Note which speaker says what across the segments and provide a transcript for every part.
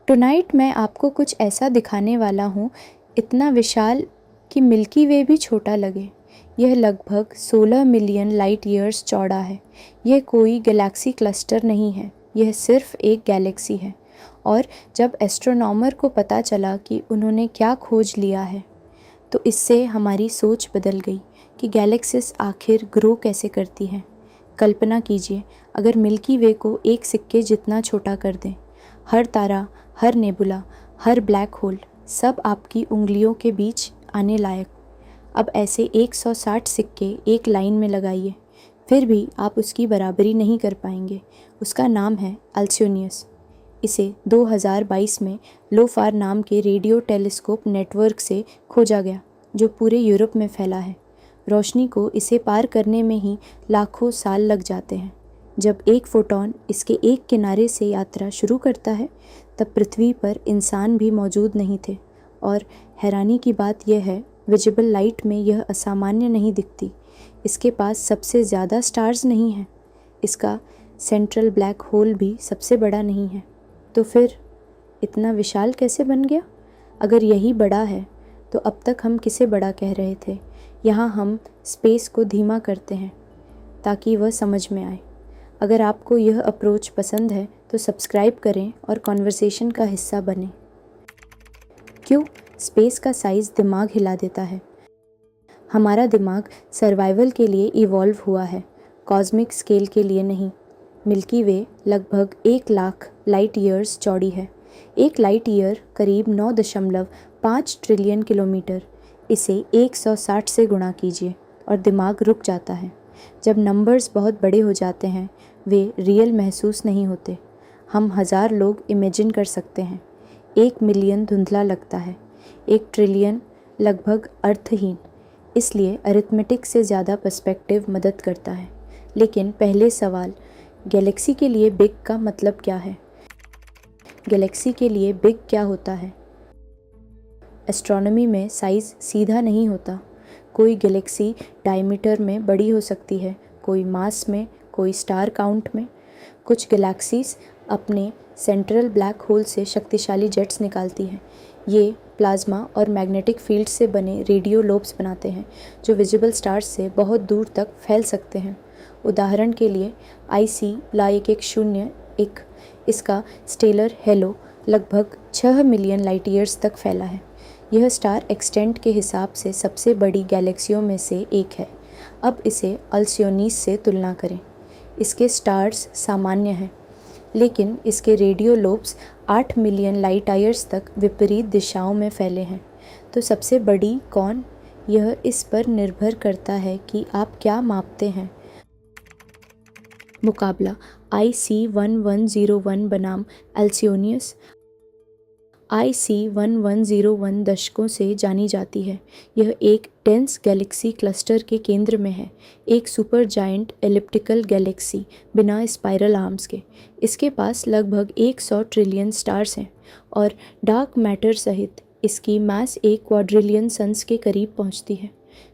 Speaker 1: Tonight मैं आपको कुछ ऐसा दिखाने वाला हूँ, इतना विशाल कि मिल्की वे भी छोटा लगे। यह लगभग 16 मिलियन लाइट ईयर्स चौड़ा है। यह कोई गैलेक्सी क्लस्टर नहीं है, यह सिर्फ एक गैलेक्सी है। और जब एस्ट्रोनॉमर को पता चला कि उन्होंने क्या खोज लिया है, तो इससे हमारी सोच बदल गई कि गैलेक्सीज आखिर ग्रो कैसे करती हैं। कल्पना कीजिए, अगर मिल्की वे को एक सिक्के जितना छोटा कर दें। हर तारा, हर नेबुला, हर ब्लैक होल, सब आपकी उंगलियों के बीच आने लायक। अब ऐसे 160 सिक्के एक लाइन में लगाइए, फिर भी आप उसकी बराबरी नहीं कर पाएंगे। उसका नाम है अल्सियोनियस। इसे 2022 में लोफार नाम के रेडियो टेलीस्कोप नेटवर्क से खोजा गया, जो पूरे यूरोप में फैला है। रोशनी को इसे पार करने में ही लाखों साल लग जाते हैं। जब एक फोटॉन इसके एक किनारे से यात्रा शुरू करता है, तब पृथ्वी पर इंसान भी मौजूद नहीं थे। और हैरानी की बात यह है, विजिबल लाइट में यह असामान्य नहीं दिखती। इसके पास सबसे ज़्यादा स्टार्स नहीं हैं। इसका सेंट्रल ब्लैक होल भी सबसे बड़ा नहीं है। तो फिर इतना विशाल कैसे बन गया? अगर यही बड़ा है, तो अब तक हम किसे बड़ा कह रहे थे? यहाँ हम स्पेस को धीमा करते हैं ताकि वह समझ में आए। अगर आपको यह अप्रोच पसंद है तो सब्सक्राइब करें और कॉन्वर्सेशन का हिस्सा बनें। क्यों स्पेस का साइज़ दिमाग हिला देता है? हमारा दिमाग सर्वाइवल के लिए इवॉल्व हुआ है, कॉस्मिक स्केल के लिए नहीं। मिल्की वे लगभग 1 लाख लाइट ईयर्स चौड़ी है। एक लाइट ईयर करीब 9.5 ट्रिलियन किलोमीटर। इसे 160 से गुणा कीजिए और दिमाग रुक जाता है। जब नंबर्स बहुत बड़े हो जाते हैं, वे रियल महसूस नहीं होते। हम 1000 लोग इमेजिन कर सकते हैं। 1 मिलियन धुंधला लगता है, 1 ट्रिलियन लगभग अर्थहीन। इसलिए अरिथमेटिक से ज़्यादा पर्सपेक्टिव मदद करता है। लेकिन पहले सवाल, गैलेक्सी के लिए बिग का मतलब क्या है? गैलेक्सी के लिए बिग क्या होता है? एस्ट्रोनॉमी में साइज़ सीधा नहीं होता। कोई गैलेक्सी डायमीटर में बड़ी हो सकती है, कोई मास में, कोई स्टार काउंट में। कुछ गैलेक्सीज अपने सेंट्रल ब्लैक होल से शक्तिशाली जेट्स निकालती हैं। ये प्लाज्मा और मैग्नेटिक फील्ड से बने रेडियो लोब्स बनाते हैं, जो विजिबल स्टार्स से बहुत दूर तक फैल सकते हैं। उदाहरण के लिए IC ला 110 इसका स्टेलर हेलो लगभग 6 मिलियन लाइट ईयर्स तक फैला है। यह स्टार एक्सटेंट के हिसाब से सबसे बड़ी गैलेक्सियों में से एक है। अब इसे अल्सियोनीस से तुलना करें। इसके स्टार्स सामान्य हैं, लेकिन इसके radio lobes 8 million light years तक विपरीत दिशाओं में फैले हैं। तो सबसे बड़ी कौन? यह इस पर निर्भर करता है कि आप क्या मापते हैं। मुकाबला IC1101 बनाम अल्सियोनियस। IC1101 दशकों से जानी जाती है। यह एक डेंस गैलेक्सी क्लस्टर के केंद्र में है, एक सुपर जायंट एलिप्टिकल गैलेक्सी बिना स्पाइरल आर्म्स के। इसके पास लगभग 100 ट्रिलियन स्टार्स हैं और डार्क मैटर सहित इसकी मास 1 क्वाड्रिलियन सन्स के करीब पहुंचती है।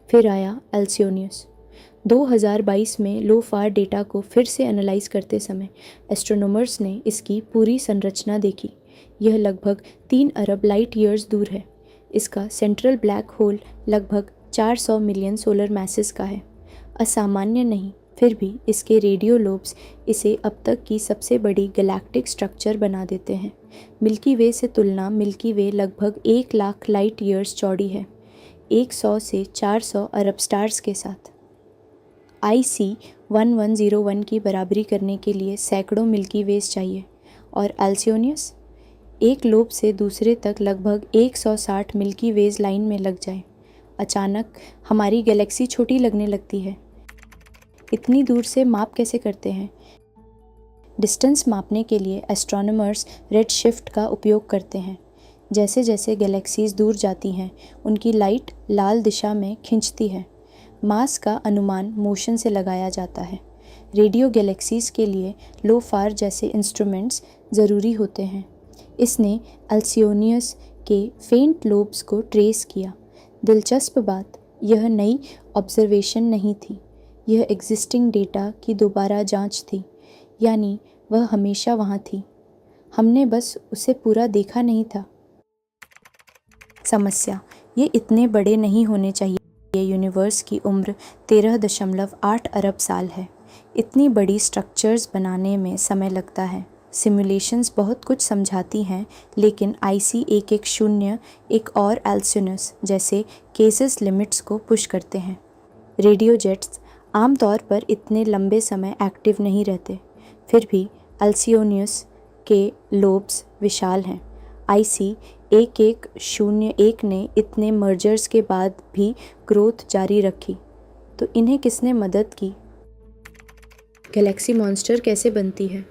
Speaker 1: फिर आया अल्सियोनियस। 2022 में लोफार डेटा को फिर से एनालाइज करते समय एस्ट्रोनॉमर्स ने इसकी पूरी संरचना देखी। यह लगभग 3 अरब लाइट ईयर्स दूर है। इसका सेंट्रल ब्लैक होल लगभग 400 मिलियन सोलर मैसेस का है। असामान्य नहीं, फिर भी इसके रेडियो लोब्स इसे अब तक की सबसे बड़ी गैलेक्टिक स्ट्रक्चर बना देते हैं। मिल्की वे से तुलना, मिल्की वे लगभग 1 लाख लाइट ईयर्स चौड़ी है, 100 से 400 अरब स्टार्स के साथ। IC1101 की बराबरी करने के लिए सैकड़ों मिल्की वेज चाहिए। और अल्सियोनियस? एक लोब से दूसरे तक लगभग 160 मिल्की वेज लाइन में लग जाए। अचानक हमारी गैलेक्सी छोटी लगने लगती है। इतनी दूर से माप कैसे करते हैं? डिस्टेंस मापने के लिए एस्ट्रोनॉमर्स रेड शिफ्ट का उपयोग करते हैं। जैसे जैसे गैलेक्सीज दूर जाती हैं, उनकी लाइट लाल दिशा में खिंचती है। मास का अनुमान मोशन से लगाया जाता है। रेडियो गैलेक्सीज के लिए लोफार जैसे इंस्ट्रूमेंट्स ज़रूरी होते हैं। इसने अल्सियोनियस के फेंट लोब्स को ट्रेस किया। दिलचस्प बात, यह नई ऑब्जर्वेशन नहीं थी, यह एग्जिस्टिंग डेटा की दोबारा जांच थी, यानी वह हमेशा वहाँ थी। हमने बस उसे पूरा देखा नहीं था। समस्या, ये इतने बड़े नहीं होने चाहिए। यूनिवर्स की उम्र 13.8 अरब साल है। इतनी बड़ी स्ट्रक्चर्स बनाने में समय लगता है। सिमुलेशंस बहुत कुछ समझाती हैं, लेकिन IC 110 एक और एल्सिनस जैसे केसेस लिमिट्स को पुश करते हैं। रेडियो जेट्स आमतौर पर इतने लंबे समय एक्टिव नहीं रहते, फिर भी अल्सियोनियस के लोब्स विशाल हैं। IC 1101 ने इतने मर्जर्स के बाद भी ग्रोथ जारी रखी, तो इन्हें किसने मदद की? गैलेक्सी मॉन्स्टर कैसे बनती है?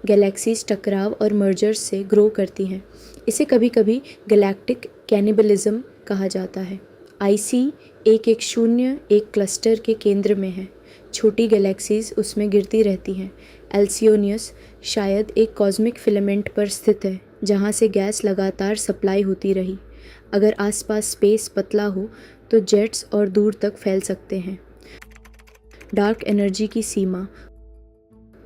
Speaker 1: गैलेक्सीज टकराव और मर्जर्स से ग्रो करती हैं। इसे कभी कभी गैलेक्टिक कैनिबलिज्म कहा जाता है। IC 110 एक क्लस्टर के केंद्र में है। छोटी गैलेक्सीज उसमें गिरती रहती हैं। एल्सियोनियस शायद एक कॉस्मिक फिलामेंट पर स्थित है, जहाँ से गैस लगातार सप्लाई होती रही। अगर आसपास स्पेस पतला हो तो जेट्स और दूर तक फैल सकते हैं। डार्क एनर्जी की सीमा।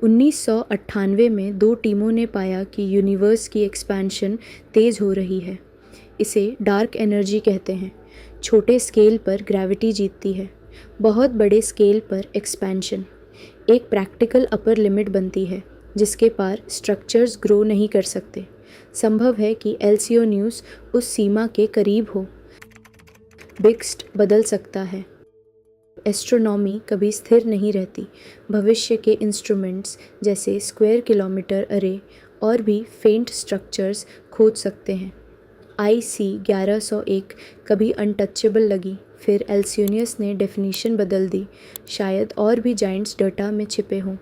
Speaker 1: 1998 में 2 टीमों ने पाया कि यूनिवर्स की एक्सपेंशन तेज़ हो रही है। इसे डार्क एनर्जी कहते हैं। छोटे स्केल पर ग्रेविटी जीतती है, बहुत बड़े स्केल पर एक्सपेंशन। एक प्रैक्टिकल अपर लिमिट बनती है जिसके पार स्ट्रक्चर्स ग्रो नहीं कर सकते। संभव है कि एल्सियोनियस उस सीमा के करीब हो। बिग्स्ट बदल सकता है। एस्ट्रोनॉमी कभी स्थिर नहीं रहती। भविष्य के इंस्ट्रूमेंट्स जैसे स्क्वायर किलोमीटर अरे और भी फेंट स्ट्रक्चर्स खोज सकते हैं। IC 1101 कभी अनटचेबल लगी, फिर एल्सियोनियस ने डेफिनेशन बदल दी। शायद और भी जाइंट्स डाटा में छिपे हों।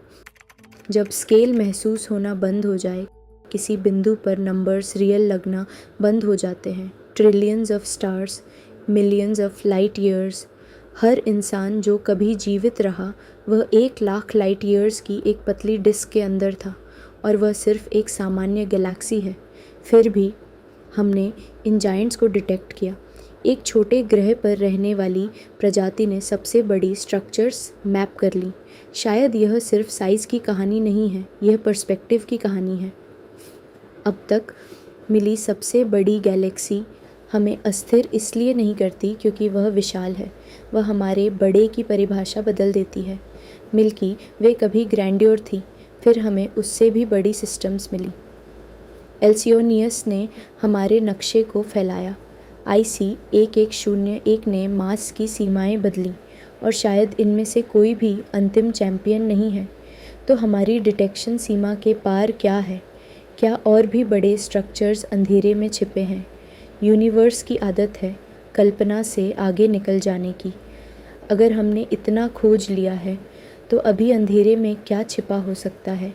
Speaker 1: जब स्केल महसूस होना बंद हो जाए, किसी बिंदु पर नंबर्स रियल लगना बंद हो जाते हैं। Trillions of stars, millions of light years. हर इंसान जो कभी जीवित रहा वह 1 लाख लाइट ईयर्स की एक पतली डिस्क के अंदर था, और वह सिर्फ एक सामान्य गैलेक्सी है। फिर भी हमने इन जाइंट्स को डिटेक्ट किया। एक छोटे ग्रह पर रहने वाली प्रजाति ने सबसे बड़ी स्ट्रक्चर्स मैप कर ली। शायद यह सिर्फ साइज़ की कहानी नहीं है, यह पर्सपेक्टिव की कहानी है। अब तक मिली सबसे बड़ी गैलेक्सी हमें अस्थिर इसलिए नहीं करती क्योंकि वह विशाल है, वह हमारे बड़े की परिभाषा बदल देती है। मिल्की वे कभी ग्रैंड्योर थी, फिर हमें उससे भी बड़ी सिस्टम्स मिली। एल्सियोनियस ने हमारे नक्शे को फैलाया। IC 1101 ने मास की सीमाएं बदली, और शायद इनमें से कोई भी अंतिम चैंपियन नहीं है। तो हमारी डिटेक्शन सीमा के पार क्या है? क्या और भी बड़े स्ट्रक्चर्स अंधेरे में छिपे हैं? यूनिवर्स की आदत है कल्पना से आगे निकल जाने की। अगर हमने इतना खोज लिया है तो अभी अंधेरे में क्या छिपा हो सकता है?